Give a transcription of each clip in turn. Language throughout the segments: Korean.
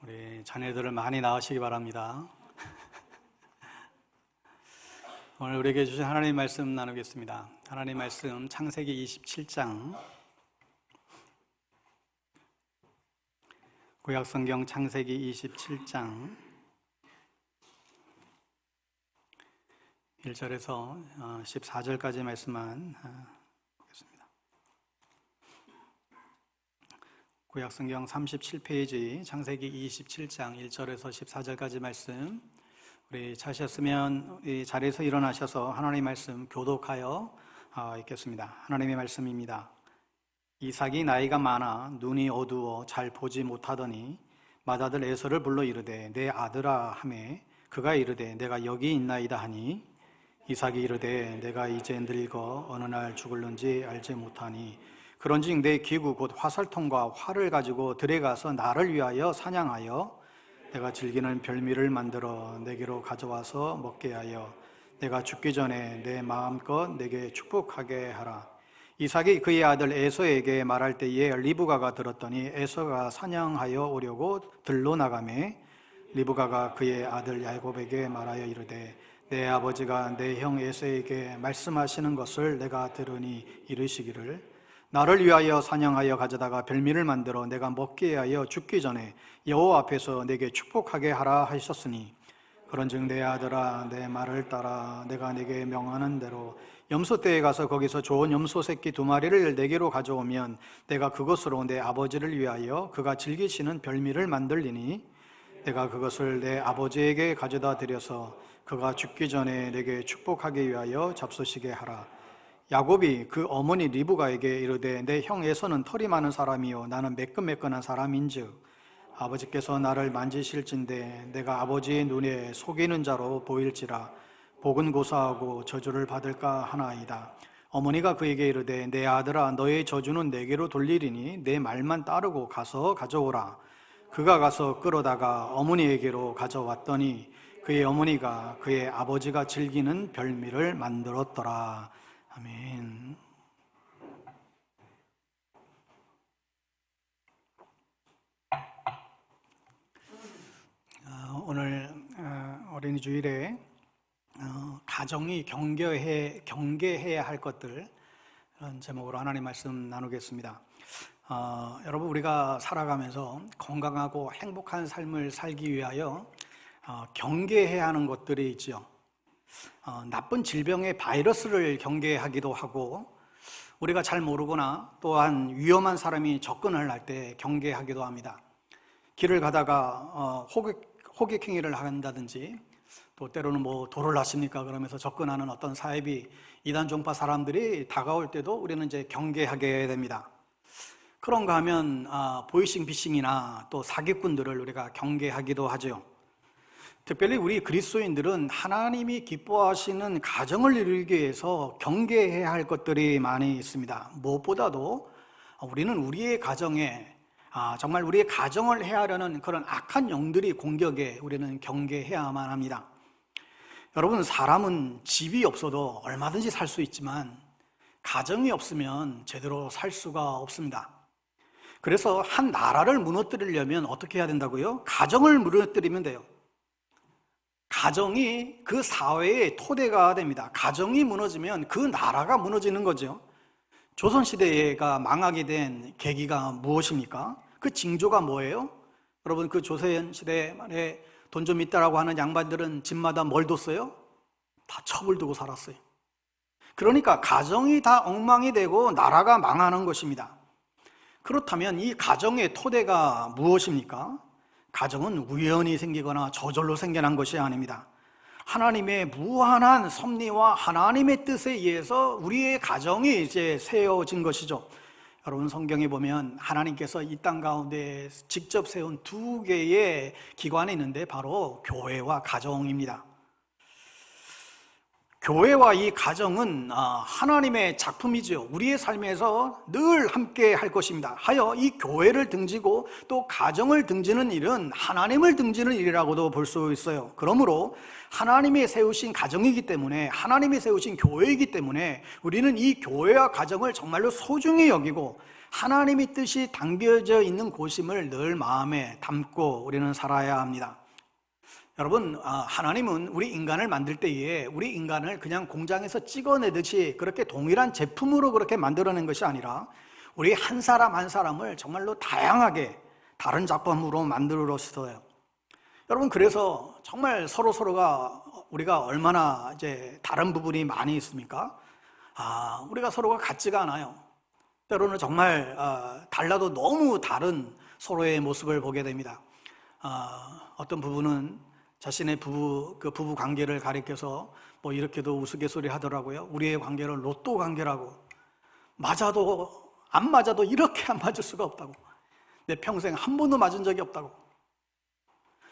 우리 자녀들을 많이 낳으시기 바랍니다. 오늘 우리에게 주신 하나님 말씀 나누겠습니다. 하나님 말씀 창세기 27장, 구약성경 창세기 27장 1절에서 14절까지 말씀만 보겠습니다. 구약성경 37페이지 창세기 27장 1절에서 14절까지 말씀, 우리 찾으셨으면 이 자리에서 일어나셔서 하나님의 말씀 교독하여 읽겠습니다. 하나님의 말씀입니다. 이삭이 나이가 많아 눈이 어두워 잘 보지 못하더니 맏아들 에서를 불러 이르되 내 아들아 하매 그가 이르되 내가 여기 있나이다 하니 이삭이 이르되 내가 이제 늙어 어느 날 죽을는지 알지 못하니 그런즉 내 기구 곧 화살통과 활을 가지고 들에 가서 나를 위하여 사냥하여 내가 즐기는 별미를 만들어 내게로 가져와서 먹게 하여 내가 죽기 전에 내 마음껏 내게 축복하게 하라. 이삭이 그의 아들 에서에게 말할 때에 리브가가 들었더니 에서가 사냥하여 오려고 들로 나가매 리브가가 그의 아들 야곱에게 말하여 이르되 내 아버지가 내 형 에서에게 말씀하시는 것을 내가 들으니 이르시기를 나를 위하여 사냥하여 가져다가 별미를 만들어 내가 먹게 하여 죽기 전에 여호와 앞에서 내게 축복하게 하라 하셨으니 그런즉 내 아들아 내 말을 따라 내가 내게 명하는 대로 염소떼에 가서 거기서 좋은 염소 새끼 2마리를 내게로 가져오면 내가 그것으로 내 아버지를 위하여 그가 즐기시는 별미를 만들리니 내가 그것을 내 아버지에게 가져다 드려서 그가 죽기 전에 내게 축복하기 위하여 잡수시게 하라. 야곱이 그 어머니 리브가에게 이르되 내 형 에서는 털이 많은 사람이요 나는 매끈매끈한 사람인즉 아버지께서 나를 만지실진데 내가 아버지의 눈에 속이는 자로 보일지라 복은 고사하고 저주를 받을까 하나이다. 어머니가 그에게 이르되 내 아들아 너의 저주는 내게로 돌리리니 내 말만 따르고 가서 가져오라. 그가 가서 끌어다가 어머니에게로 가져왔더니 그의 어머니가 그의 아버지가 즐기는 별미를 만들었더라. 아멘. 오늘 어린이 주일에 가정이 경계해야 할 것들, 이런 제목으로 하나님 말씀 나누겠습니다. 여러분, 우리가 살아가면서 건강하고 행복한 삶을 살기 위하여 경계해야 하는 것들이 있죠. 나쁜 질병의 바이러스를 경계하기도 하고, 우리가 잘 모르거나 또한 위험한 사람이 접근을 할 때 경계하기도 합니다. 길을 가다가 호객행위를 한다든지, 또 때로는 도를 놨습니까 그러면서 접근하는 어떤 사이비 이단 종파 사람들이 다가올 때도 우리는 이제 경계하게 됩니다. 그런가 하면 보이싱 피싱이나 또 사기꾼들을 우리가 경계하기도 하죠. 특별히 우리 그리스도인들은 하나님이 기뻐하시는 가정을 이루기 위해서 경계해야 할 것들이 많이 있습니다. 무엇보다도 우리는 우리의 가정에 정말 우리의 가정을 해하려는 그런 악한 영들이 공격에 우리는 경계해야만 합니다. 여러분, 사람은 집이 없어도 얼마든지 살 수 있지만 가정이 없으면 제대로 살 수가 없습니다. 그래서 한 나라를 무너뜨리려면 어떻게 해야 된다고요? 가정을 무너뜨리면 돼요. 가정이 그 사회의 토대가 됩니다. 가정이 무너지면 그 나라가 무너지는 거죠. 조선시대가 망하게 된 계기가 무엇입니까? 그 징조가 뭐예요? 여러분, 그 조선시대에 돈 좀 있다라고 하는 양반들은 집마다 뭘 뒀어요? 다 첩을 두고 살았어요. 그러니까 가정이 다 엉망이 되고 나라가 망하는 것입니다. 그렇다면 이 가정의 토대가 무엇입니까? 가정은 우연히 생기거나 저절로 생겨난 것이 아닙니다. 하나님의 무한한 섭리와 하나님의 뜻에 의해서 우리의 가정이 이제 세워진 것이죠. 여러분, 성경에 보면 하나님께서 이 땅 가운데 직접 세운 2개의 기관이 있는데 바로 교회와 가정입니다. 교회와 이 가정은 하나님의 작품이죠. 우리의 삶에서 늘 함께 할 것입니다. 하여 이 교회를 등지고 또 가정을 등지는 일은 하나님을 등지는 일이라고도 볼 수 있어요. 그러므로 하나님이 세우신 가정이기 때문에, 하나님이 세우신 교회이기 때문에 우리는 이 교회와 가정을 정말로 소중히 여기고 하나님의 뜻이 담겨져 있는 곳임을 늘 마음에 담고 우리는 살아야 합니다. 여러분, 하나님은 우리 인간을 만들 때에 우리 인간을 그냥 공장에서 찍어내듯이 그렇게 동일한 제품으로 그렇게 만들어낸 것이 아니라 우리 한 사람 한 사람을 정말로 다양하게 다른 작품으로 만들었어요. 여러분, 그래서 정말 서로가 우리가 얼마나 이제 다른 부분이 많이 있습니까? 우리가 서로가 같지가 않아요. 때로는 정말 달라도 너무 다른 서로의 모습을 보게 됩니다. 어떤 부부는 자신의 부부 관계를 가리켜서 뭐 이렇게도 우스갯소리 하더라고요. 우리의 관계를 로또 관계라고. 맞아도 안 맞아도 이렇게 안 맞을 수가 없다고. 내 평생 한 번도 맞은 적이 없다고.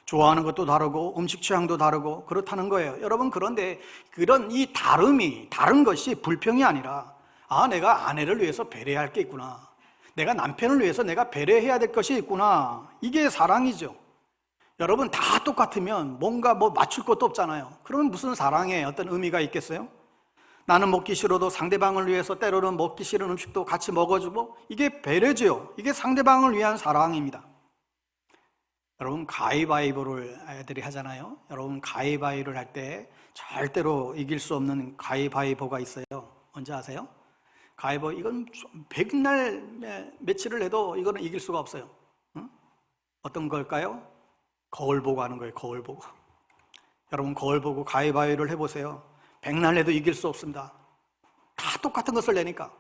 좋아하는 것도 다르고 음식 취향도 다르고 그렇다는 거예요. 여러분, 그런데 그런 이 다른 것이 불평이 아니라 내가 아내를 위해서 배려할 게 있구나. 내가 남편을 위해서 내가 배려해야 될 것이 있구나. 이게 사랑이죠. 여러분, 다 똑같으면 뭔가 맞출 것도 없잖아요. 그러면 무슨 사랑에 어떤 의미가 있겠어요? 나는 먹기 싫어도 상대방을 위해서 때로는 먹기 싫은 음식도 같이 먹어주고, 이게 배려죠. 이게 상대방을 위한 사랑입니다. 여러분, 가위바위보를 애들이 하잖아요. 여러분, 가위바위보를 할 때 절대로 이길 수 없는 가위바위보가 있어요. 뭔지 아세요? 가위바위보, 이건 백날 며칠을 해도 이거는 이길 수가 없어요. 응? 어떤 걸까요? 거울 보고 하는 거예요. 거울 보고. 여러분, 거울 보고 가위바위보를 해보세요. 백날 해도 이길 수 없습니다. 다 똑같은 것을 내니까.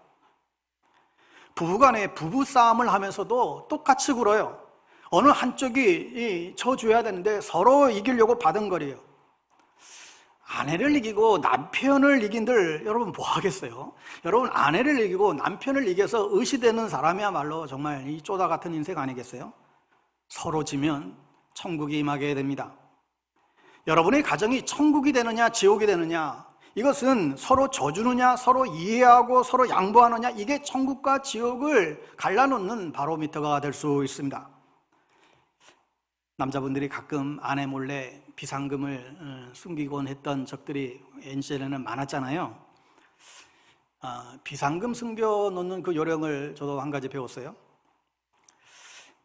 부부간에 부부싸움을 하면서도 똑같이 굴어요. 어느 한쪽이 져줘야 되는데 서로 이기려고 바둥거려요. 아내를 이기고 남편을 이긴들 여러분 뭐 하겠어요? 여러분, 아내를 이기고 남편을 이겨서 의시되는 사람이야말로 정말 이 쪼다 같은 인생 아니겠어요? 서로 지면 천국이 임하게 됩니다. 여러분의 가정이 천국이 되느냐 지옥이 되느냐, 이것은 서로 져주느냐 서로 이해하고 서로 양보하느냐, 이게 천국과 지옥을 갈라놓는 바로미터가 될 수 있습니다. 남자분들이 가끔 아내 몰래 비상금을 숨기곤 했던 적들이 옛날에는 많았잖아요. 비상금 숨겨놓는 그 요령을 저도 한 가지 배웠어요.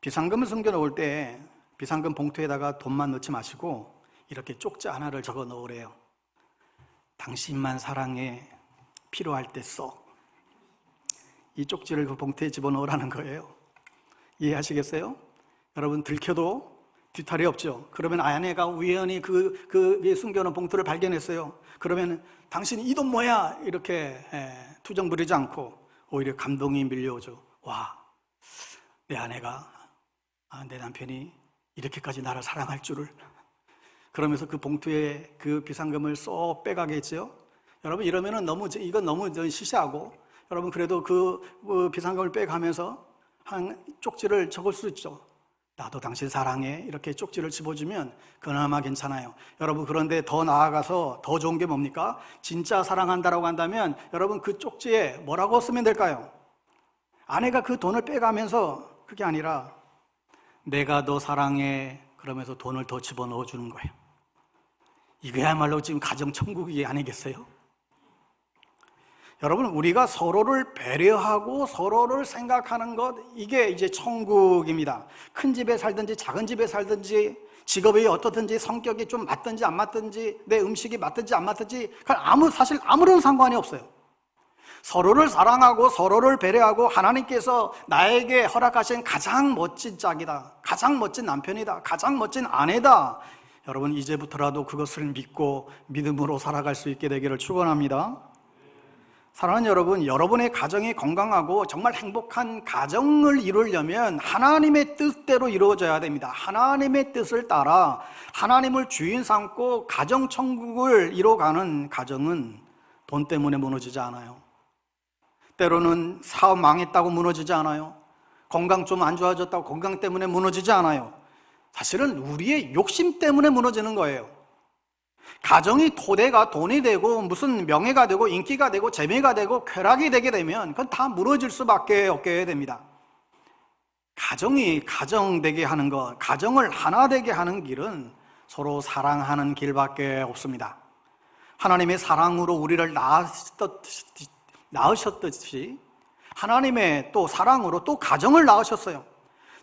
비상금을 숨겨놓을 때 비상금 봉투에다가 돈만 넣지 마시고 이렇게 쪽지 하나를 적어 넣으래요. 당신만 사랑해, 필요할 때 써. 이 쪽지를 그 봉투에 집어넣으라는 거예요. 이해하시겠어요? 여러분, 들켜도 뒤탈이 없죠. 그러면 아내가 우연히 그 숨겨놓은 봉투를 발견했어요. 그러면 당신 이 돈 뭐야? 이렇게 투정 부리지 않고 오히려 감동이 밀려오죠. 와, 내 아내가, 내 남편이 이렇게까지 나를 사랑할 줄을. 그러면서 그 봉투에 그 비상금을 쏙 빼가겠죠. 여러분, 이러면은 이건 너무 시시하고, 여러분 그래도 그 비상금을 빼가면서 한 쪽지를 적을 수 있죠. 나도 당신 사랑해, 이렇게 쪽지를 집어주면 그나마 괜찮아요. 여러분, 그런데 더 나아가서 더 좋은 게 뭡니까? 진짜 사랑한다라고 한다면 여러분, 그 쪽지에 뭐라고 쓰면 될까요? 아내가 그 돈을 빼가면서 그게 아니라 내가 너 사랑해 그러면서 돈을 더 집어넣어 주는 거예요. 이거야말로 지금 가정천국이 아니겠어요? 여러분, 우리가 서로를 배려하고 서로를 생각하는 것, 이게 이제 천국입니다. 큰 집에 살든지 작은 집에 살든지, 직업이 어떻든지, 성격이 좀 맞든지 안 맞든지, 내 음식이 맞든지 안 맞든지, 사실 아무런 상관이 없어요. 서로를 사랑하고 서로를 배려하고 하나님께서 나에게 허락하신 가장 멋진 짝이다, 가장 멋진 남편이다, 가장 멋진 아내다. 여러분, 이제부터라도 그것을 믿고 믿음으로 살아갈 수 있게 되기를 축원합니다. 사랑하는 여러분, 여러분의 가정이 건강하고 정말 행복한 가정을 이루려면 하나님의 뜻대로 이루어져야 됩니다. 하나님의 뜻을 따라 하나님을 주인 삼고 가정 천국을 이뤄가는 가정은 돈 때문에 무너지지 않아요. 때로는 사업 망했다고 무너지지 않아요. 건강 좀 안 좋아졌다고 건강 때문에 무너지지 않아요. 사실은 우리의 욕심 때문에 무너지는 거예요. 가정이 토대가 돈이 되고 무슨 명예가 되고 인기가 되고 재미가 되고 쾌락이 되게 되면 그건 다 무너질 수밖에 없게 됩니다. 가정이 가정되게 하는 것, 가정을 하나 되게 하는 길은 서로 사랑하는 길밖에 없습니다. 하나님의 사랑으로 우리를 낳으셨듯이 하나님의 또 사랑으로 또 가정을 낳으셨어요.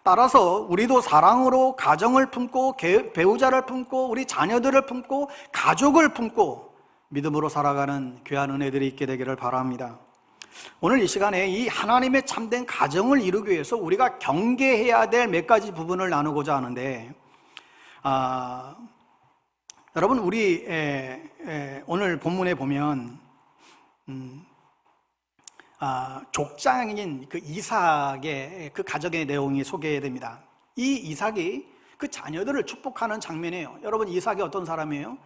따라서 우리도 사랑으로 가정을 품고 배우자를 품고 우리 자녀들을 품고 가족을 품고 믿음으로 살아가는 귀한 은혜들이 있게 되기를 바랍니다. 오늘 이 시간에 이 하나님의 참된 가정을 이루기 위해서 우리가 경계해야 될 몇 가지 부분을 나누고자 하는데, 여러분 우리 오늘 본문에 보면 족장인 그 이삭의 그 가정의 내용이 소개됩니다. 이 이삭이 그 자녀들을 축복하는 장면이에요. 여러분, 이삭이 어떤 사람이에요?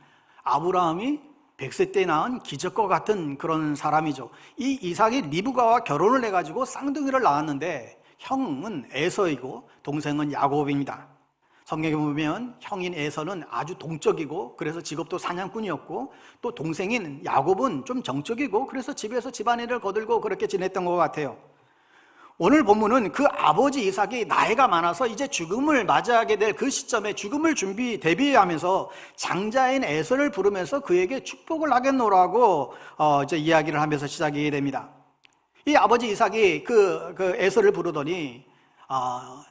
아브라함이 100세 때 낳은 기적과 같은 그런 사람이죠. 이 이삭이 리브가와 결혼을 해가지고 쌍둥이를 낳았는데 형은 에서이고 동생은 야곱입니다. 성경에 보면 형인 에서는 아주 동적이고 그래서 직업도 사냥꾼이었고, 또 동생인 야곱은 좀 정적이고 그래서 집에서 집안일을 거들고 그렇게 지냈던 것 같아요. 오늘 본문은 그 아버지 이삭이 나이가 많아서 이제 죽음을 맞이하게 될 그 시점에 죽음을 대비하면서 장자인 에서를 부르면서 그에게 축복을 하겠노라고 이제 이야기를 하면서 시작이 됩니다. 이 아버지 이삭이 그 에서를 부르더니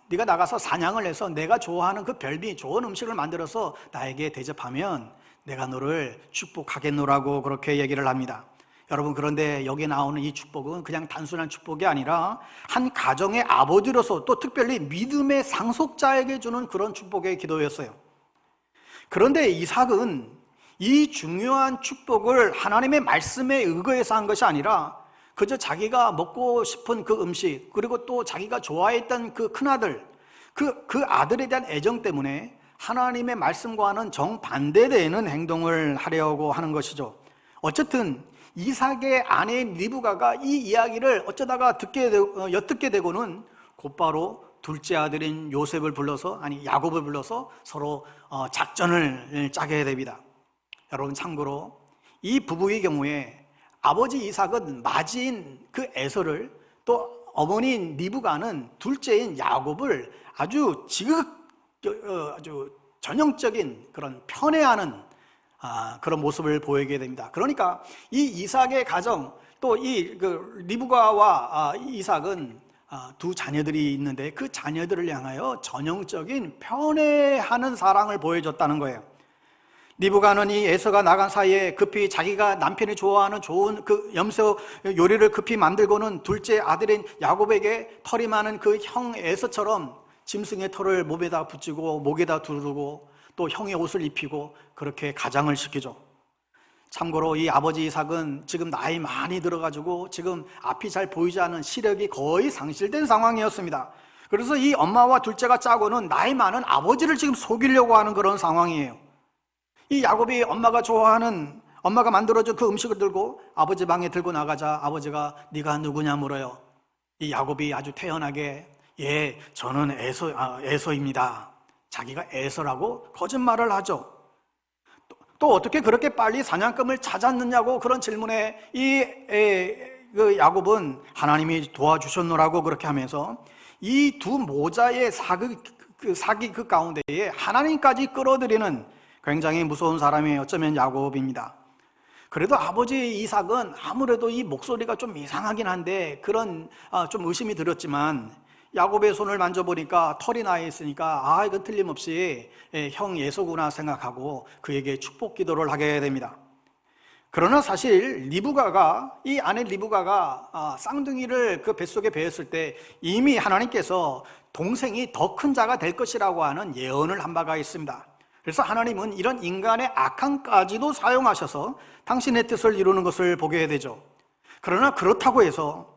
네가 나가서 사냥을 해서 내가 좋아하는 그 별미 좋은 음식을 만들어서 나에게 대접하면 내가 너를 축복하겠노라고 그렇게 얘기를 합니다. 여러분, 그런데 여기 나오는 이 축복은 그냥 단순한 축복이 아니라 한 가정의 아버지로서 또 특별히 믿음의 상속자에게 주는 그런 축복의 기도였어요. 그런데 이삭은 이 중요한 축복을 하나님의 말씀에 의거해서 한 것이 아니라 그저 자기가 먹고 싶은 그 음식, 그리고 또 자기가 좋아했던 그 큰아들, 그 아들에 대한 애정 때문에 하나님의 말씀과는 정반대되는 행동을 하려고 하는 것이죠. 어쨌든 이삭의 아내 리브가가 이 이야기를 어쩌다가 엿듣게 되고는 곧바로 둘째 아들인 야곱을 불러서 서로 작전을 짜게 됩니다. 여러분, 참고로 이 부부의 경우에 아버지 이삭은 맏인 그 에서를, 또 어머니인 리브가는 둘째인 야곱을 아주 전형적인 그런 편애하는 그런 모습을 보이게 됩니다. 그러니까 이 이삭의 가정, 또 이 리브가와 이삭은 두 자녀들이 있는데 그 자녀들을 향하여 전형적인 편애하는 사랑을 보여줬다는 거예요. 리브가는 이 에서가 나간 사이에 급히 자기가 남편이 좋아하는 좋은 그 염소 요리를 급히 만들고는 둘째 아들인 야곱에게 털이 많은 그 형 에서처럼 짐승의 털을 몸에다 붙이고 목에다 두르고 또 형의 옷을 입히고 그렇게 가장을 시키죠. 참고로 이 아버지 이삭은 지금 나이 많이 들어가지고 지금 앞이 잘 보이지 않은 시력이 거의 상실된 상황이었습니다. 그래서 이 엄마와 둘째가 짜고는 나이 많은 아버지를 지금 속이려고 하는 그런 상황이에요. 이 야곱이 엄마가 만들어준 그 음식을 들고 아버지 방에 들고 나가자 아버지가 네가 누구냐 물어요. 이 야곱이 아주 태연하게 예, 저는 에서입니다. 자기가 에서라고 거짓말을 하죠. 또 어떻게 그렇게 빨리 사냥감을 찾았느냐고 그런 질문에 그 야곱은 하나님이 도와주셨노라고 그렇게 하면서 이 두 모자의 사기 그 가운데에 하나님까지 끌어들이는 굉장히 무서운 사람이 어쩌면 야곱입니다. 그래도 아버지 이삭은 아무래도 이 목소리가 좀 이상하긴 한데 그런 좀 의심이 들었지만 야곱의 손을 만져보니까 털이 나 있으니까 이건 틀림없이 형 에서구나 생각하고 그에게 축복 기도를 하게 됩니다. 그러나 사실 이 아내 리브가가 쌍둥이를 그 뱃속에 배었을 때 이미 하나님께서 동생이 더 큰 자가 될 것이라고 하는 예언을 한 바가 있습니다. 그래서 하나님은 이런 인간의 악함까지도 사용하셔서 당신의 뜻을 이루는 것을 보게 되죠. 그러나 그렇다고 해서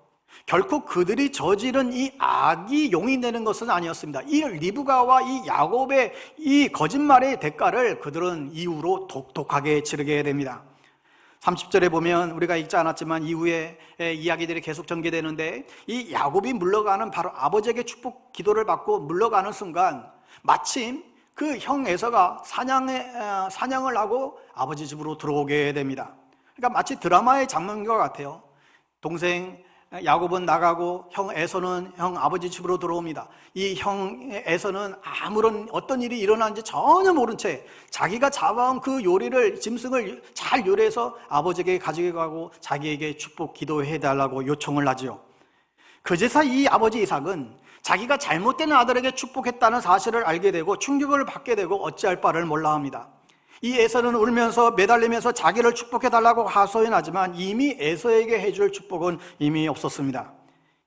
결코 그들이 저지른 이 악이 용인되는 것은 아니었습니다. 이 리브가와 이 야곱의 이 거짓말의 대가를 그들은 이후로 독하게 치르게 됩니다. 30절에 보면 우리가 읽지 않았지만 이후에 이야기들이 계속 전개되는데 이 야곱이 물러가는 바로 아버지에게 축복 기도를 받고 물러가는 순간 마침 그 형 에서가 사냥을 하고 아버지 집으로 들어오게 됩니다. 그러니까 마치 드라마의 장면과 같아요. 동생 야곱은 나가고 형 에서는 형 아버지 집으로 들어옵니다. 이 형 에서는 어떤 일이 일어나는지 전혀 모른 채 자기가 잡아온 그 짐승을 잘 요리해서 아버지에게 가지고 가고 자기에게 축복 기도해 달라고 요청을 하지요. 그제서 이 아버지 이삭은 자기가 잘못된 아들에게 축복했다는 사실을 알게 되고 충격을 받게 되고 어찌할 바를 몰라 합니다. 이 에서는 울면서 매달리면서 자기를 축복해달라고 하소연하지만 이미 에서에게 해줄 축복은 이미 없었습니다.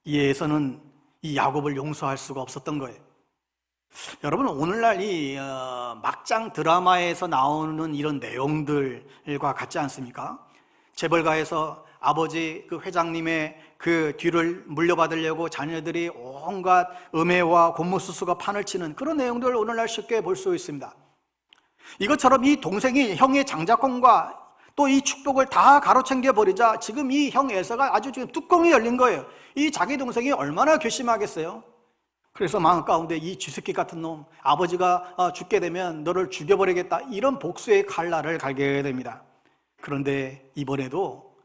이 에서는 이 야곱을 용서할 수가 없었던 거예요. 여러분, 오늘날 이 막장 드라마에서 나오는 이런 내용들과 같지 않습니까? 재벌가에서 아버지 그 회장님의 그 뒤를 물려받으려고 자녀들이 온갖 음해와 곤모수수가 판을 치는 그런 내용들을 오늘날 쉽게 볼 수 있습니다. 이것처럼 이 동생이 형의 장자권과 또 이 축복을 다 가로챙겨 버리자 지금 이 형 에서가 아주 지금 뚜껑이 열린 거예요. 이 자기 동생이 얼마나 괘씸하겠어요. 그래서 마음 가운데 이 쥐새끼 같은 놈, 아버지가 죽게 되면 너를 죽여버리겠다, 이런 복수의 칼날을 갈게 됩니다. 그런데 이번에도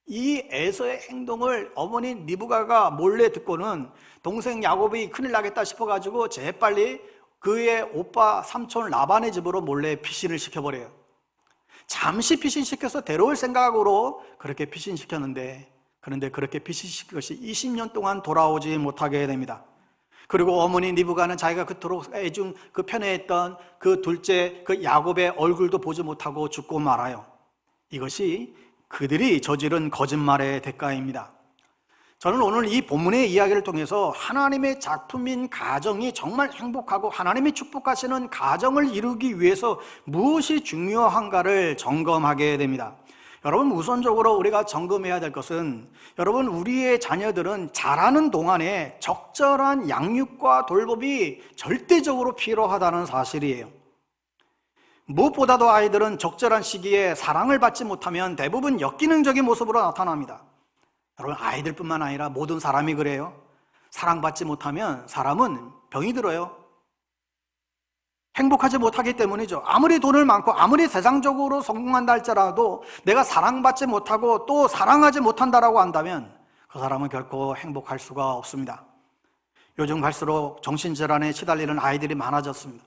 이 에서의 행동을 어머니 리브가가 몰래 듣고는 동생 야곱이 큰일 나겠다 싶어가지고 재빨리 그의 오빠 삼촌 라반의 집으로 몰래 피신을 시켜버려요. 잠시 피신시켜서 데려올 생각으로 그렇게 피신시켰는데, 그런데 그렇게 피신시킨 것이 20년 동안 돌아오지 못하게 됩니다. 그리고 어머니 리브가는 자기가 그토록 애중 그 편애했던 그 둘째 그 야곱의 얼굴도 보지 못하고 죽고 말아요. 이것이 그들이 저지른 거짓말의 대가입니다. 저는 오늘 이 본문의 이야기를 통해서 하나님의 작품인 가정이 정말 행복하고 하나님이 축복하시는 가정을 이루기 위해서 무엇이 중요한가를 점검하게 됩니다. 여러분, 우선적으로 우리가 점검해야 될 것은, 여러분, 우리의 자녀들은 자라는 동안에 적절한 양육과 돌봄이 절대적으로 필요하다는 사실이에요. 무엇보다도 아이들은 적절한 시기에 사랑을 받지 못하면 대부분 역기능적인 모습으로 나타납니다. 여러분, 아이들뿐만 아니라 모든 사람이 그래요. 사랑받지 못하면 사람은 병이 들어요. 행복하지 못하기 때문이죠. 아무리 돈을 많고 아무리 세상적으로 성공한다 할지라도 내가 사랑받지 못하고 또 사랑하지 못한다라고 한다면 그 사람은 결코 행복할 수가 없습니다. 요즘 갈수록 정신질환에 시달리는 아이들이 많아졌습니다.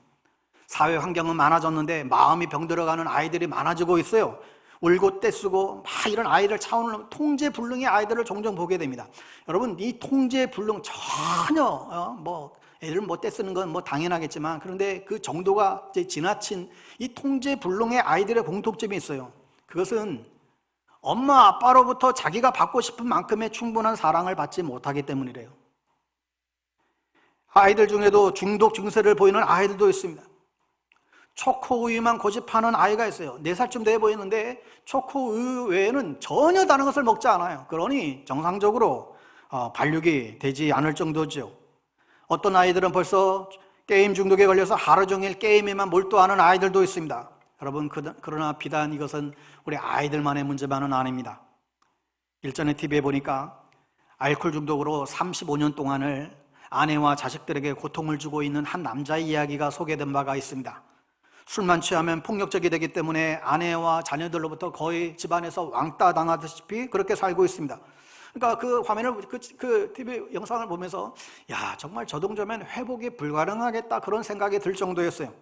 사회 환경은 많아졌는데 마음이 병들어가는 아이들이 많아지고 있어요. 울고 떼쓰고 막 이런 아이들 차오르는 통제불능의 아이들을 종종 보게 됩니다. 여러분, 이 통제불능 전혀 애들 떼쓰는 건 당연하겠지만, 그런데 그 정도가 이제 지나친 이 통제불능의 아이들의 공통점이 있어요. 그것은 엄마 아빠로부터 자기가 받고 싶은 만큼의 충분한 사랑을 받지 못하기 때문이래요. 아이들 중에도 중독 증세를 보이는 아이들도 있습니다. 초코우유만 고집하는 아이가 있어요. 4살쯤 돼 보이는데 초코우유 외에는 전혀 다른 것을 먹지 않아요. 그러니 정상적으로 발육이 되지 않을 정도죠. 어떤 아이들은 벌써 게임 중독에 걸려서 하루 종일 게임에만 몰두하는 아이들도 있습니다. 여러분, 그러나 비단 이것은 우리 아이들만의 문제만은 아닙니다. 일전에 TV에 보니까 알코올 중독으로 35년 동안을 아내와 자식들에게 고통을 주고 있는 한 남자의 이야기가 소개된 바가 있습니다. 술만 취하면 폭력적이 되기 때문에 아내와 자녀들로부터 거의 집안에서 왕따 당하듯이 그렇게 살고 있습니다. 그러니까 그 화면을, 그 TV 영상을 보면서 야, 정말 저 정도면 회복이 불가능하겠다, 그런 생각이 들 정도였어요.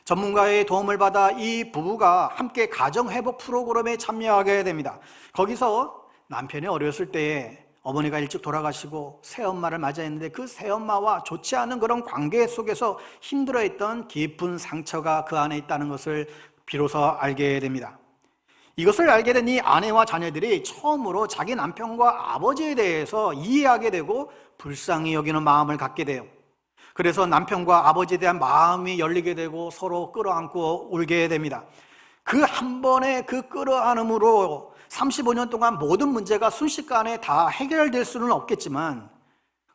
전문가의 도움을 받아 이 부부가 함께 가정회복 프로그램에 참여하게 됩니다. 거기서 남편이 어렸을 때에 어머니가 일찍 돌아가시고 새엄마를 맞이했는데 그 새엄마와 좋지 않은 그런 관계 속에서 힘들어했던 깊은 상처가 그 안에 있다는 것을 비로소 알게 됩니다. 이것을 알게 된 이 아내와 자녀들이 처음으로 자기 남편과 아버지에 대해서 이해하게 되고 불쌍히 여기는 마음을 갖게 돼요. 그래서 남편과 아버지에 대한 마음이 열리게 되고 서로 끌어안고 울게 됩니다. 그 한 번의 그 끌어안음으로 35년 동안 모든 문제가 순식간에 다 해결될 수는 없겠지만,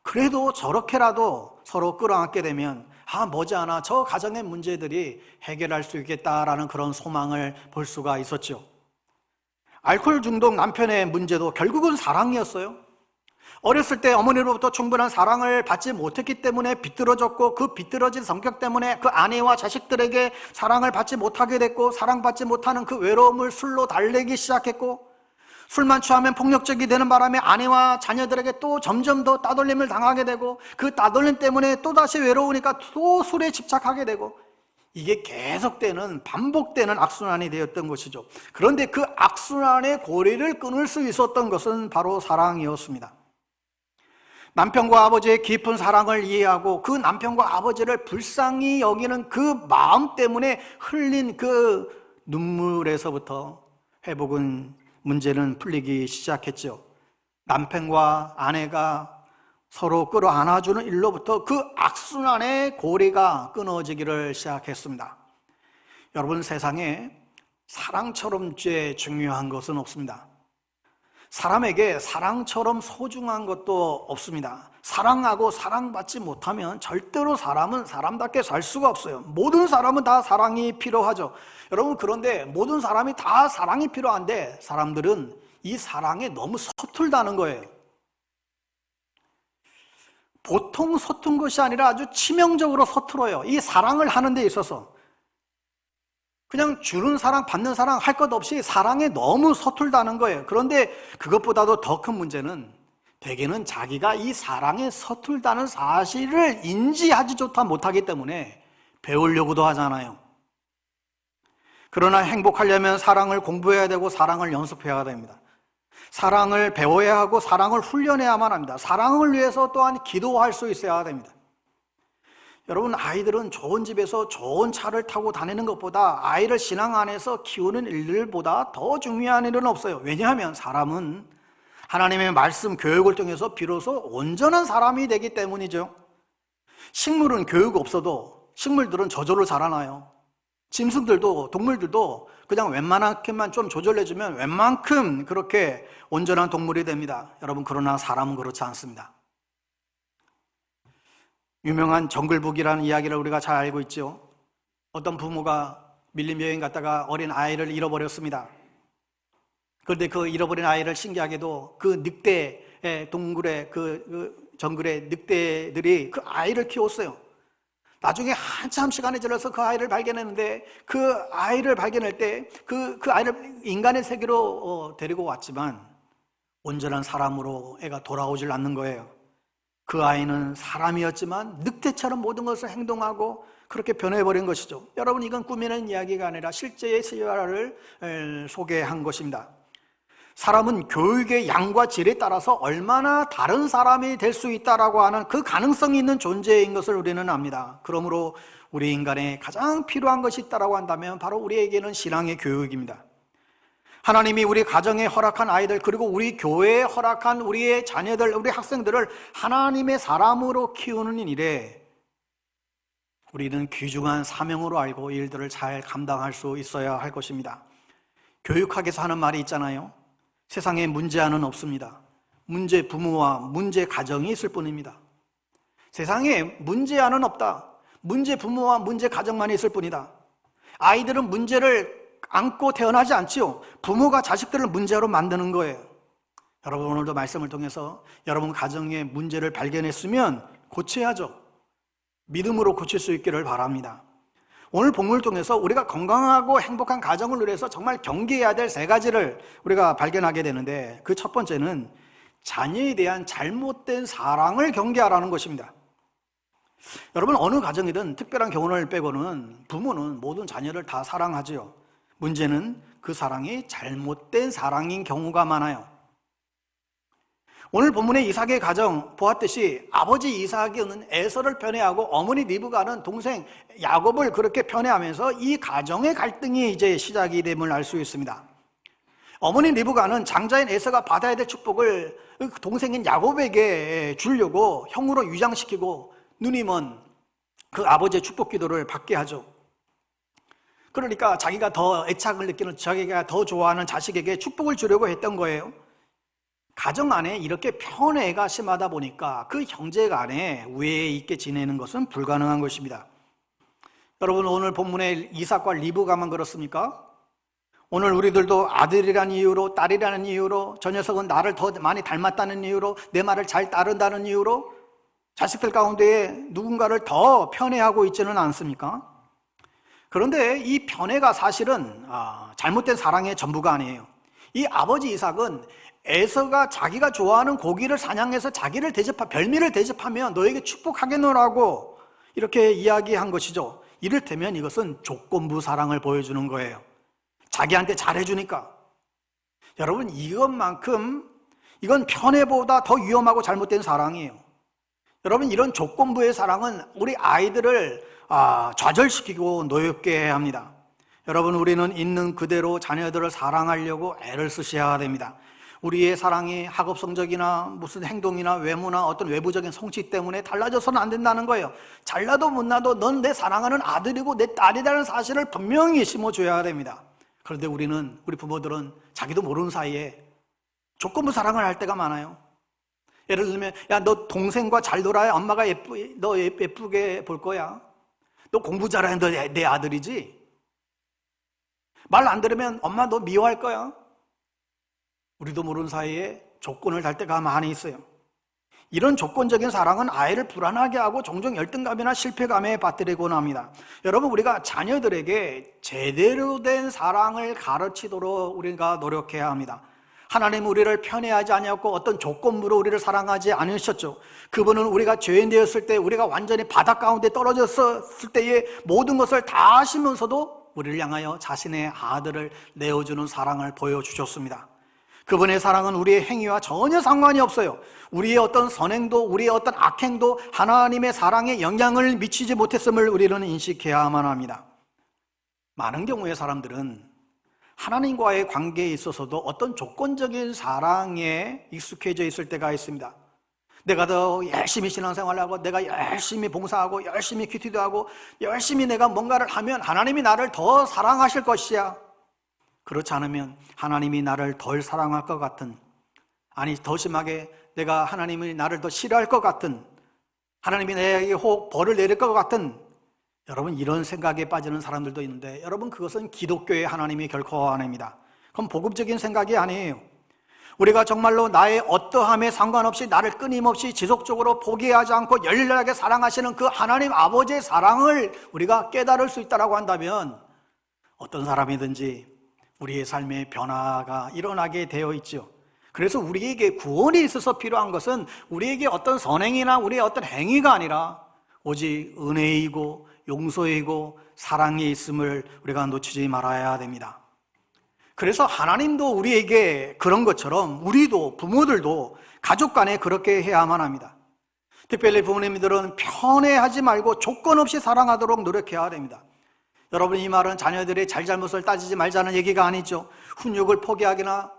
그래도 저렇게라도 서로 끌어안게 되면 머지않아 저 가정의 문제들이 해결할 수 있겠다라는 그런 소망을 볼 수가 있었죠. 알코올 중독 남편의 문제도 결국은 사랑이었어요. 어렸을 때 어머니로부터 충분한 사랑을 받지 못했기 때문에 비뚤어졌고, 그 비뚤어진 성격 때문에 그 아내와 자식들에게 사랑을 받지 못하게 됐고, 사랑받지 못하는 그 외로움을 술로 달래기 시작했고, 술만 취하면 폭력적이 되는 바람에 아내와 자녀들에게 또 점점 더 따돌림을 당하게 되고, 그 따돌림 때문에 또다시 외로우니까 또 술에 집착하게 되고, 이게 계속되는, 반복되는 악순환이 되었던 것이죠. 그런데 그 악순환의 고리를 끊을 수 있었던 것은 바로 사랑이었습니다. 남편과 아버지의 깊은 사랑을 이해하고 그 남편과 아버지를 불쌍히 여기는 그 마음 때문에 흘린 그 눈물에서부터 문제는 풀리기 시작했죠. 남편과 아내가 서로 끌어안아주는 일로부터 그 악순환의 고리가 끊어지기를 시작했습니다. 여러분, 세상에 사랑처럼 중요한 것은 없습니다. 사람에게 사랑처럼 소중한 것도 없습니다. 사랑하고 사랑받지 못하면 절대로 사람은 사람답게 살 수가 없어요. 모든 사람은 다 사랑이 필요하죠. 여러분, 그런데 모든 사람이 다 사랑이 필요한데 사람들은 이 사랑에 너무 서툴다는 거예요. 보통 서툰 것이 아니라 아주 치명적으로 서툴어요. 이 사랑을 하는 데 있어서 그냥 주는 사랑, 받는 사랑 할 것 없이 사랑에 너무 서툴다는 거예요. 그런데 그것보다도 더 큰 문제는 대개는 자기가 이 사랑에 서툴다는 사실을 인지하지조차 못하기 때문에 배우려고도 하잖아요. 그러나 행복하려면 사랑을 공부해야 되고 사랑을 연습해야 됩니다. 사랑을 배워야 하고 사랑을 훈련해야만 합니다. 사랑을 위해서 또한 기도할 수 있어야 됩니다. 여러분, 아이들은 좋은 집에서 좋은 차를 타고 다니는 것보다 아이를 신앙 안에서 키우는 일들보다 더 중요한 일은 없어요. 왜냐하면 사람은 하나님의 말씀 교육을 통해서 비로소 온전한 사람이 되기 때문이죠. 식물은 교육 없어도 식물들은 저절로 자라나요. 짐승들도 동물들도 그냥 웬만하게만 좀 조절해주면 웬만큼 그렇게 온전한 동물이 됩니다. 여러분, 그러나 사람은 그렇지 않습니다. 유명한 정글북이라는 이야기를 우리가 잘 알고 있죠. 어떤 부모가 밀림 여행 갔다가 어린 아이를 잃어버렸습니다. 그런데 그 잃어버린 아이를 신기하게도 그 늑대 동굴의 그 정글의 늑대들이 그 아이를 키웠어요. 나중에 한참 시간이 지나서 그 아이를 발견했는데 그 아이를 발견할 때 그 아이를 인간의 세계로 데리고 왔지만 온전한 사람으로 애가 돌아오질 않는 거예요. 그 아이는 사람이었지만 늑대처럼 모든 것을 행동하고 그렇게 변해버린 것이죠. 여러분, 이건 꾸미는 이야기가 아니라 실제의 실화를 소개한 것입니다. 사람은 교육의 양과 질에 따라서 얼마나 다른 사람이 될 수 있다라고 하는 그 가능성이 있는 존재인 것을 우리는 압니다. 그러므로 우리 인간에 가장 필요한 것이 있다라고 한다면 바로 우리에게는 신앙의 교육입니다. 하나님이 우리 가정에 허락한 아이들, 그리고 우리 교회에 허락한 우리의 자녀들, 우리 학생들을 하나님의 사람으로 키우는 일에 우리는 귀중한 사명으로 알고 이 일들을 잘 감당할 수 있어야 할 것입니다. 교육학에서 하는 말이 있잖아요. 세상에 문제아는 없습니다. 문제 부모와 문제 가정이 있을 뿐입니다. 세상에 문제아는 없다. 문제 부모와 문제 가정만 있을 뿐이다. 아이들은 문제를 안고 태어나지 않지요. 부모가 자식들을 문제로 만드는 거예요. 여러분, 오늘도 말씀을 통해서 여러분 가정의 문제를 발견했으면 고쳐야죠. 믿음으로 고칠 수 있기를 바랍니다. 오늘 본문을 통해서 우리가 건강하고 행복한 가정을 위해서 정말 경계해야 될 세 가지를 우리가 발견하게 되는데, 그 첫 번째는 자녀에 대한 잘못된 사랑을 경계하라는 것입니다. 여러분, 어느 가정이든 특별한 경우를 빼고는 부모는 모든 자녀를 다 사랑하지요. 문제는 그 사랑이 잘못된 사랑인 경우가 많아요. 오늘 본문의 이삭의 가정 보았듯이 아버지 이삭은 에서를 편애하고 어머니 리브가는 동생 야곱을 그렇게 편애하면서 이 가정의 갈등이 이제 시작이 됨을 알 수 있습니다. 어머니 리브가는 장자인 에서가 받아야 될 축복을 동생인 야곱에게 주려고 형으로 위장시키고 눈이 먼 그 아버지의 축복 기도를 받게 하죠. 그러니까 자기가 더 애착을 느끼는, 자기가 더 좋아하는 자식에게 축복을 주려고 했던 거예요. 가정 안에 이렇게 편애가 심하다 보니까 그 형제 간에 우애 있게 지내는 것은 불가능한 것입니다. 여러분, 오늘 본문의 이삭과 리브가만 그렇습니까? 오늘 우리들도 아들이라는 이유로, 딸이라는 이유로, 저 녀석은 나를 더 많이 닮았다는 이유로, 내 말을 잘 따른다는 이유로 자식들 가운데 누군가를 더 편애하고 있지는 않습니까? 그런데 이 편애가 사실은 잘못된 사랑의 전부가 아니에요. 이 아버지 이삭은 에서가 자기가 좋아하는 고기를 사냥해서 자기를 별미를 대접하며 너에게 축복하겠노라고 이렇게 이야기한 것이죠. 이를테면 이것은 조건부 사랑을 보여주는 거예요. 자기한테 잘해주니까. 여러분, 이건 편애보다 더 위험하고 잘못된 사랑이에요. 여러분, 이런 조건부의 사랑은 우리 아이들을 좌절시키고 노엽게 해야 합니다. 여러분, 우리는 있는 그대로 자녀들을 사랑하려고 애를 쓰셔야 됩니다. 우리의 사랑이 학업 성적이나 무슨 행동이나 외모나 어떤 외부적인 성취 때문에 달라져서는 안 된다는 거예요. 잘나도 못나도 넌 내 사랑하는 아들이고 내 딸이라는 사실을 분명히 심어줘야 됩니다. 그런데 우리 부모들은 자기도 모르는 사이에 조건부 사랑을 할 때가 많아요. 예를 들면, 야, 너 동생과 잘 놀아야 엄마가 너 예쁘게 볼 거야. 너 공부 잘하는 너 내 아들이지. 말 안 들으면 엄마 너 미워할 거야. 우리도 모르는 사이에 조건을 달 때가 많이 있어요. 이런 조건적인 사랑은 아이를 불안하게 하고 종종 열등감이나 실패감에 빠뜨리곤 합니다. 여러분, 우리가 자녀들에게 제대로 된 사랑을 가르치도록 우리가 노력해야 합니다. 하나님 우리를 편애하지 아니하고 어떤 조건부로 우리를 사랑하지 않으셨죠. 그분은 우리가 죄인 되었을 때, 우리가 완전히 바닥 가운데 떨어졌을 때에 모든 것을 다 하시면서도 우리를 향하여 자신의 아들을 내어주는 사랑을 보여주셨습니다. 그분의 사랑은 우리의 행위와 전혀 상관이 없어요. 우리의 어떤 선행도, 우리의 어떤 악행도 하나님의 사랑에 영향을 미치지 못했음을 우리는 인식해야만 합니다. 많은 경우의 사람들은 하나님과의 관계에 있어서도 어떤 조건적인 사랑에 익숙해져 있을 때가 있습니다. 내가 더 열심히 신앙생활을 하고, 내가 열심히 봉사하고, 열심히 큐티도 하고, 열심히 내가 뭔가를 하면 하나님이 나를 더 사랑하실 것이야. 그렇지 않으면 하나님이 나를 덜 사랑할 것 같은, 아니 더 심하게 내가 하나님이 나를 더 싫어할 것 같은, 하나님이 내게 혹 벌을 내릴 것 같은, 여러분, 이런 생각에 빠지는 사람들도 있는데, 여러분, 그것은 기독교의 하나님이 결코 아닙니다. 그건 복음적인 생각이 아니에요. 우리가 정말로 나의 어떠함에 상관없이 나를 끊임없이 지속적으로 포기하지 않고 열렬하게 사랑하시는 그 하나님 아버지의 사랑을 우리가 깨달을 수 있다고 한다면 어떤 사람이든지 우리의 삶의 변화가 일어나게 되어 있죠. 그래서 우리에게 구원이 있어서 필요한 것은 우리에게 어떤 선행이나 우리의 어떤 행위가 아니라 오직 은혜이고 용서이고 사랑이 있음을 우리가 놓치지 말아야 됩니다. 그래서 하나님도 우리에게 그런 것처럼 우리도, 부모들도 가족 간에 그렇게 해야만 합니다. 특별히 부모님들은 편애하지 말고 조건 없이 사랑하도록 노력해야 됩니다. 여러분, 이 말은 자녀들의 잘잘못을 따지지 말자는 얘기가 아니죠. 훈육을 포기하거나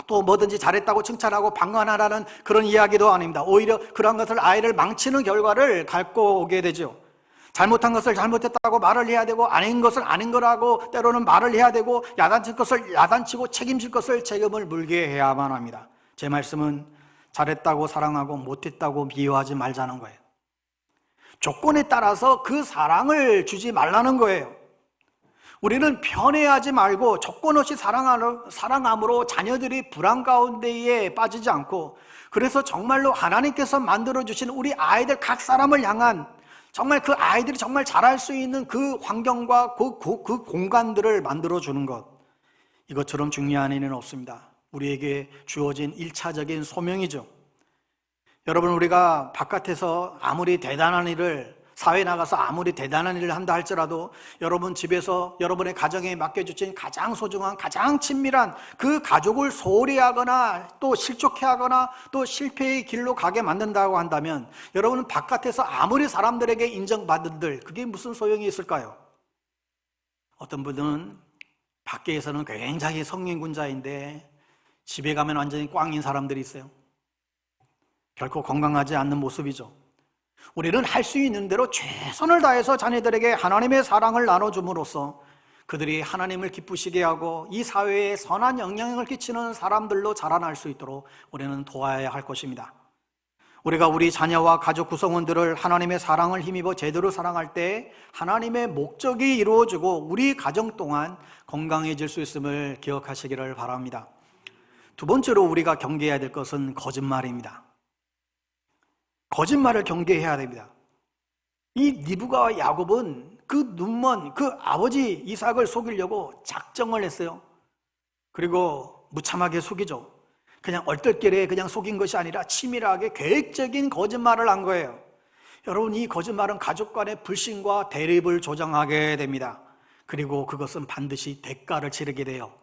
또 뭐든지 잘했다고 칭찬하고 방관하라는 그런 이야기도 아닙니다. 오히려 그런 것을 아이를 망치는 결과를 갖고 오게 되죠. 잘못한 것을 잘못했다고 말을 해야 되고, 아닌 것을 아닌 거라고 때로는 말을 해야 되고, 야단칠 것을 야단치고 책임질 것을 책임을 물게 해야만 합니다. 제 말씀은 잘했다고 사랑하고 못했다고 미워하지 말자는 거예요. 조건에 따라서 그 사랑을 주지 말라는 거예요. 우리는 편애하지 말고 조건 없이 사랑함으로 자녀들이 불안 가운데에 빠지지 않고, 그래서 정말로 하나님께서 만들어주신 우리 아이들 각 사람을 향한, 정말 그 아이들이 정말 잘할 수 있는 그 환경과 그 공간들을 만들어주는 것, 이것처럼 중요한 일은 없습니다. 우리에게 주어진 1차적인 소명이죠. 여러분, 우리가 바깥에서 아무리 대단한 일을, 사회에 나가서 아무리 대단한 일을 한다 할지라도 여러분 집에서 여러분의 가정에 맡겨주신 가장 소중한, 가장 친밀한 그 가족을 소홀히 하거나 또 실족해 하거나 또 실패의 길로 가게 만든다고 한다면, 여러분은 바깥에서 아무리 사람들에게 인정받은들 그게 무슨 소용이 있을까요? 어떤 분들은 밖에서는 굉장히 성인군자인데 집에 가면 완전히 꽝인 사람들이 있어요. 결코 건강하지 않는 모습이죠. 우리는 할 수 있는 대로 최선을 다해서 자녀들에게 하나님의 사랑을 나눠줌으로써 그들이 하나님을 기쁘시게 하고 이 사회에 선한 영향을 끼치는 사람들로 자라날 수 있도록 우리는 도와야 할 것입니다. 우리가 우리 자녀와 가족 구성원들을 하나님의 사랑을 힘입어 제대로 사랑할 때 하나님의 목적이 이루어지고 우리 가정 동안 건강해질 수 있음을 기억하시기를 바랍니다. 두 번째로 우리가 경계해야 될 것은 거짓말입니다. 거짓말을 경계해야 됩니다. 이 리브가와 야곱은 그 눈먼 그 아버지 이삭을 속이려고 작정을 했어요. 그리고 무참하게 속이죠. 그냥 얼떨결에 그냥 속인 것이 아니라 치밀하게 계획적인 거짓말을 한 거예요. 여러분, 이 거짓말은 가족 간의 불신과 대립을 조장하게 됩니다. 그리고 그것은 반드시 대가를 치르게 돼요.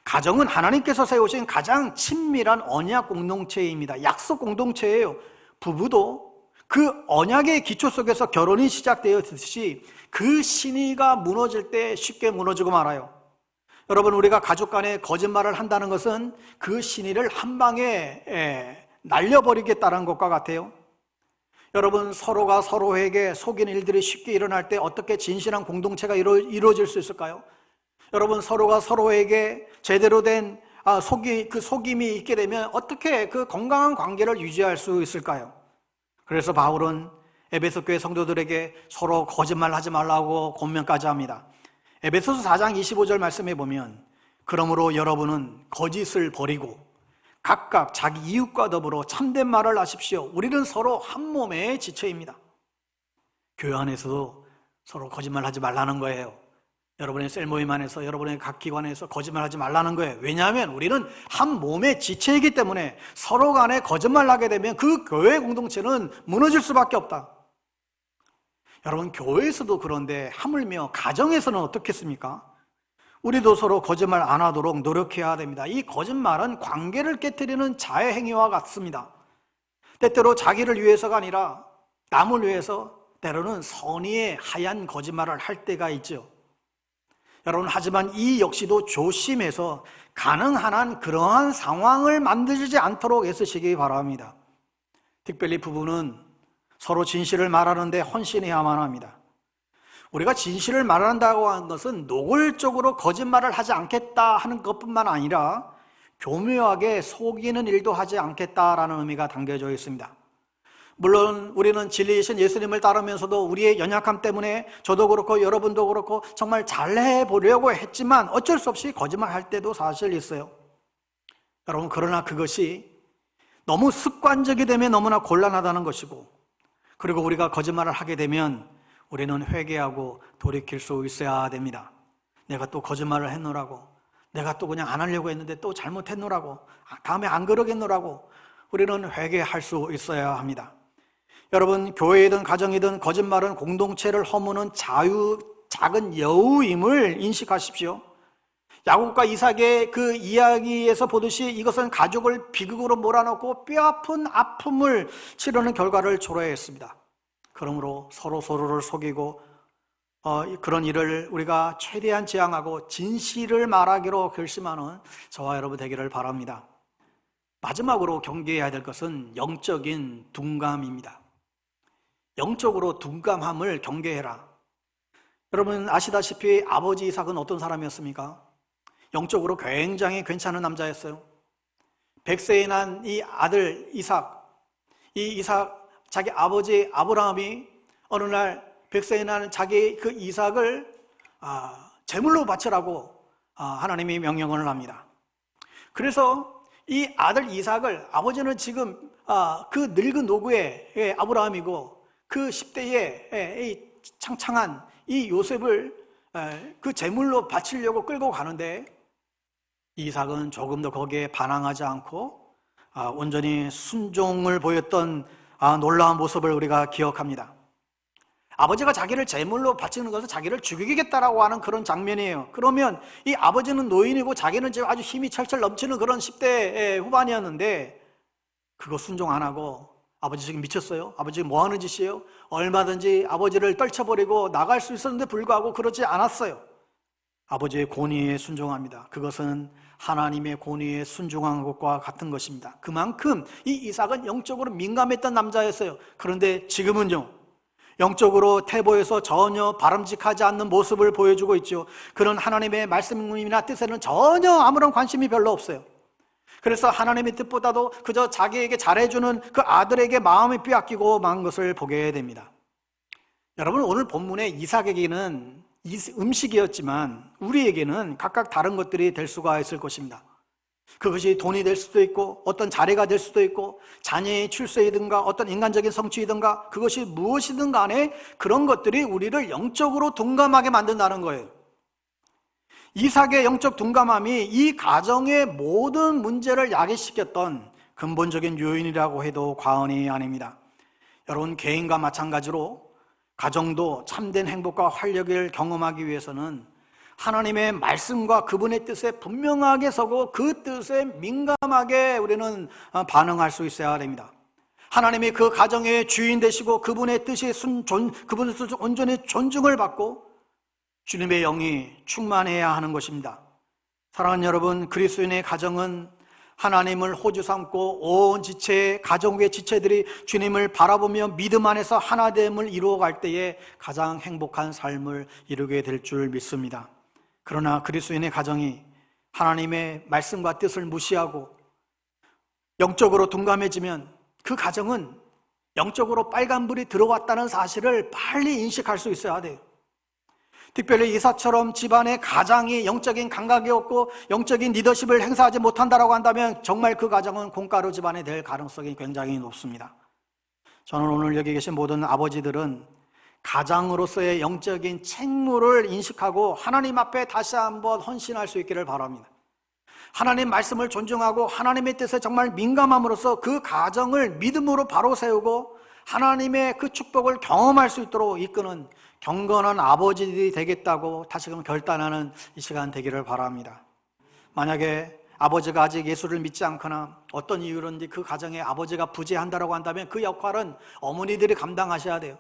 가정은 하나님께서 세우신 가장 친밀한 언약 공동체입니다. 약속 공동체예요. 부부도 그 언약의 기초 속에서 결혼이 시작되었듯이 그 신의가 무너질 때 쉽게 무너지고 말아요. 여러분, 우리가 가족 간에 거짓말을 한다는 것은 그 신의를 한 방에 날려버리겠다는 것과 같아요. 여러분, 서로가 서로에게 속이는 일들이 쉽게 일어날 때 어떻게 진실한 공동체가 이루어질 수 있을까요? 여러분, 서로가 서로에게 제대로 된 그 속임이 있게 되면 어떻게 그 건강한 관계를 유지할 수 있을까요? 그래서 바울은 에베소 교회 성도들에게 서로 거짓말하지 말라고 권면까지 합니다. 에베소서 4장 25절 말씀에 보면, 그러므로 여러분은 거짓을 버리고 각각 자기 이웃과 더불어 참된 말을 하십시오. 우리는 서로 한 몸의 지체입니다. 교회 안에서도 서로 거짓말하지 말라는 거예요. 여러분의 셀 모임 안에서, 여러분의 각 기관에서 거짓말하지 말라는 거예요. 왜냐하면 우리는 한 몸의 지체이기 때문에 서로 간에 거짓말하게 되면 그 교회 공동체는 무너질 수밖에 없다. 여러분, 교회에서도 그런데 하물며 가정에서는 어떻겠습니까? 우리도 서로 거짓말 안 하도록 노력해야 됩니다. 이 거짓말은 관계를 깨트리는 자해 행위와 같습니다. 때때로 자기를 위해서가 아니라 남을 위해서, 때로는 선의의 하얀 거짓말을 할 때가 있죠. 여러분, 하지만 이 역시도 조심해서 가능한 한 그러한 상황을 만들지 않도록 애쓰시기 바랍니다. 특별히 부부는 서로 진실을 말하는데 헌신해야만 합니다. 우리가 진실을 말한다고 하는 것은 노골적으로 거짓말을 하지 않겠다 하는 것뿐만 아니라 교묘하게 속이는 일도 하지 않겠다라는 의미가 담겨져 있습니다. 물론 우리는 진리이신 예수님을 따르면서도 우리의 연약함 때문에 저도 그렇고 여러분도 그렇고 정말 잘해보려고 했지만 어쩔 수 없이 거짓말할 때도 사실 있어요. 여러분, 그러나 그것이 너무 습관적이 되면 너무나 곤란하다는 것이고, 그리고 우리가 거짓말을 하게 되면 우리는 회개하고 돌이킬 수 있어야 됩니다. 내가 또 거짓말을 했노라고, 내가 또 그냥 안 하려고 했는데 또 잘못했노라고, 다음에 안 그러겠노라고 우리는 회개할 수 있어야 합니다. 여러분, 교회이든 가정이든 거짓말은 공동체를 허무는 작은 여우임을 인식하십시오. 야곱과 이삭의 그 이야기에서 보듯이 이것은 가족을 비극으로 몰아넣고 뼈아픈 아픔을 치르는 결과를 초래했습니다. 그러므로 서로를 속이고 그런 일을 우리가 최대한 지양하고 진실을 말하기로 결심하는 저와 여러분 되기를 바랍니다. 마지막으로 경계해야 될 것은 영적인 둔감입니다. 영적으로 둔감함을 경계해라. 여러분 아시다시피 아버지 이삭은 어떤 사람이었습니까? 영적으로 굉장히 괜찮은 남자였어요. 100세에 난 이 아들 이삭, 자기 아버지 아브라함이 어느 날 100세에 난 자기 그 이삭을 제물로 바치라고 하나님이 명령을 합니다. 그래서 이 아들 이삭을, 아버지는 지금 그 늙은 노구의 아브라함이고 그 10대의 이 창창한 이 요셉을 그 제물로 바치려고 끌고 가는데, 이삭은 조금 더 거기에 반항하지 않고 온전히 순종을 보였던 놀라운 모습을 우리가 기억합니다. 아버지가 자기를 제물로 바치는 것은 자기를 죽이겠다라고 하는 그런 장면이에요. 그러면 이 아버지는 노인이고 자기는 지금 아주 힘이 철철 넘치는 그런 10대 후반이었는데 그거 순종 안 하고, 아버지 지금 미쳤어요? 아버지 지금 뭐 하는 짓이에요? 얼마든지 아버지를 떨쳐버리고 나갈 수 있었는데 불구하고 그러지 않았어요. 아버지의 권위에 순종합니다. 그것은 하나님의 권위에 순종한 것과 같은 것입니다. 그만큼 이 이삭은 영적으로 민감했던 남자였어요. 그런데 지금은요, 영적으로 태보에서 전혀 바람직하지 않는 모습을 보여주고 있죠. 그런 하나님의 말씀이나 뜻에는 전혀 아무런 관심이 별로 없어요. 그래서 하나님의 뜻보다도 그저 자기에게 잘해주는 그 아들에게 마음이 빼앗기고 만 것을 보게 됩니다. 여러분, 오늘 본문의 이삭에게는 음식이었지만 우리에게는 각각 다른 것들이 될 수가 있을 것입니다. 그것이 돈이 될 수도 있고 어떤 자리가 될 수도 있고 자녀의 출세이든가 어떤 인간적인 성취이든가 그것이 무엇이든 간에 그런 것들이 우리를 영적으로 둔감하게 만든다는 거예요. 이삭의 영적 둔감함이 이 가정의 모든 문제를 야기시켰던 근본적인 요인이라고 해도 과언이 아닙니다. 여러분, 개인과 마찬가지로 가정도 참된 행복과 활력을 경험하기 위해서는 하나님의 말씀과 그분의 뜻에 분명하게 서고 그 뜻에 민감하게 우리는 반응할 수 있어야 됩니다. 하나님이 그 가정의 주인 되시고 그분의 뜻이 그분의 뜻을 온전히 존중을 받고 주님의 영이 충만해야 하는 것입니다. 사랑하는 여러분, 그리스도인의 가정은 하나님을 호주 삼고 온 지체, 가정의 지체들이 주님을 바라보며 믿음 안에서 하나됨을 이루어갈 때에 가장 행복한 삶을 이루게 될 줄 믿습니다. 그러나 그리스도인의 가정이 하나님의 말씀과 뜻을 무시하고 영적으로 둔감해지면 그 가정은 영적으로 빨간불이 들어왔다는 사실을 빨리 인식할 수 있어야 돼요. 특별히 이사처럼 집안의 가장이 영적인 감각이 없고 영적인 리더십을 행사하지 못한다고 한다면 정말 그 가정은 콩가루 집안이 될 가능성이 굉장히 높습니다. 저는 오늘 여기 계신 모든 아버지들은 가장으로서의 영적인 책무를 인식하고 하나님 앞에 다시 한번 헌신할 수 있기를 바랍니다. 하나님 말씀을 존중하고 하나님의 뜻에 정말 민감함으로써 그 가정을 믿음으로 바로 세우고 하나님의 그 축복을 경험할 수 있도록 이끄는 경건한 아버지들이 되겠다고 다시금 결단하는 이 시간 되기를 바랍니다. 만약에 아버지가 아직 예수를 믿지 않거나 어떤 이유로든지 그 가정에 아버지가 부재한다고 한다면 그 역할은 어머니들이 감당하셔야 돼요.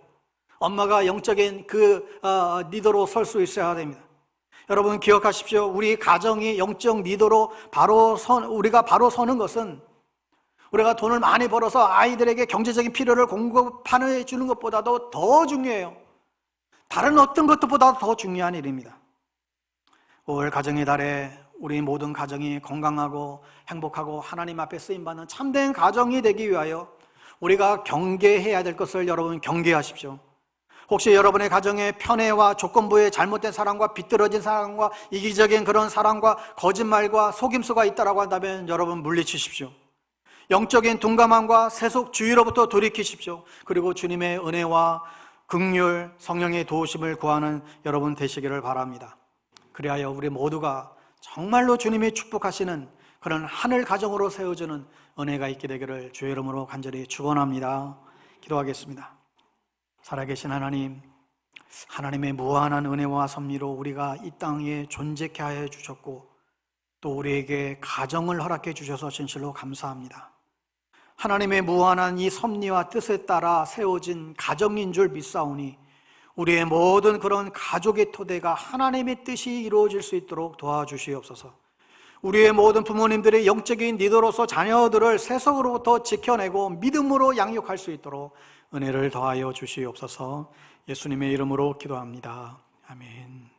엄마가 영적인 리더로 설 수 있어야 됩니다. 여러분 기억하십시오. 우리 가정이 영적 리더로 우리가 바로 서는 것은 우리가 돈을 많이 벌어서 아이들에게 경제적인 필요를 공급해 주는 것보다도 더 중요해요. 다른 어떤 것보다 더 중요한 일입니다. 올 가정의 달에 우리 모든 가정이 건강하고 행복하고 하나님 앞에 쓰임받는 참된 가정이 되기 위하여 우리가 경계해야 될 것을 여러분 경계하십시오. 혹시 여러분의 가정에 편애와 조건부의 잘못된 사랑과 비뚤어진 사랑과 이기적인 그런 사랑과 거짓말과 속임수가 있다고 한다면 여러분 물리치십시오. 영적인 둔감함과 세속주의로부터 돌이키십시오. 그리고 주님의 은혜와 긍휼, 성령의 도우심을 구하는 여러분 되시기를 바랍니다. 그리하여 우리 모두가 정말로 주님이 축복하시는 그런 하늘 가정으로 세워주는 은혜가 있게 되기를 주의 이름으로 간절히 축원합니다. 기도하겠습니다. 살아계신 하나님, 하나님의 무한한 은혜와 섭리로 우리가 이 땅에 존재케 하여 주셨고 또 우리에게 가정을 허락해 주셔서 진실로 감사합니다. 하나님의 무한한 이 섭리와 뜻에 따라 세워진 가정인 줄 믿사오니 우리의 모든 그런 가족의 토대가 하나님의 뜻이 이루어질 수 있도록 도와주시옵소서. 우리의 모든 부모님들의 영적인 리더로서 자녀들을 세속으로부터 지켜내고 믿음으로 양육할 수 있도록 은혜를 더하여 주시옵소서. 예수님의 이름으로 기도합니다. 아멘.